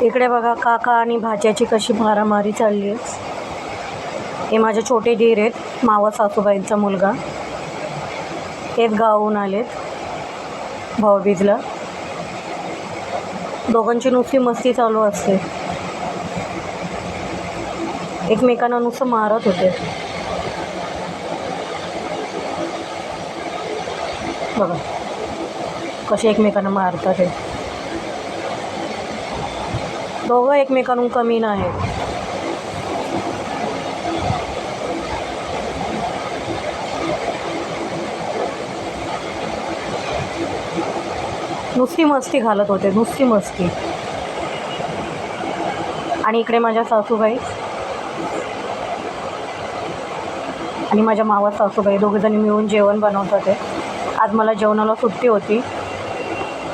इकडे बघा काका आणि भाच्याची कशी मारामारी चालली आहे. हे माझे छोटे धीर आहेत, मावस सासूबाईंचा मुलगा. हेच गावाहून आलेत भाऊबीजला. दोघांची नुसती मस्ती चालू असते, एकमेकांना नुसतं मारत होते. बघा कसे एकमेकांना मारतात. हे दोघं एकमेकांहून कमी नाहीत. नुसती मस्ती घालत होते, नुसती मस्ती. आणि इकडे माझ्या सासूबाई आणि माझ्या मावस सासूबाई दोघेजणी मिळून जेवण बनवत होते. आज मला जेवणाला सुट्टी होती.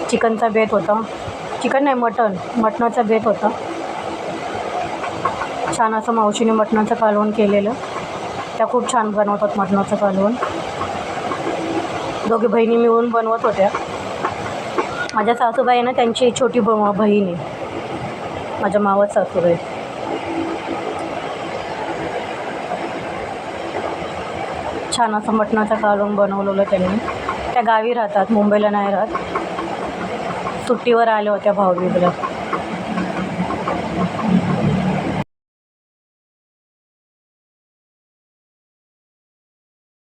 चिकनचा बेत होता. चिकन नाही, मटणाचा बेत होता. छान असं मावशीने मटणाचं कालवण केलेलं. त्या खूप छान बनवतात मटणाचं कालवण. दोघी बहिणी मिळून बनवत होत्या. माझ्या सासूबाई ना, त्यांची छोटी बहीण आहे माझ्या मावस सासूबाई. छान असं मटणाचं कालवण बनवलेलं त्यांनी. त्या गावी राहतात, मुंबईला नाही राहत. सुट्टीवर आल्या होत्या भाऊबीजला.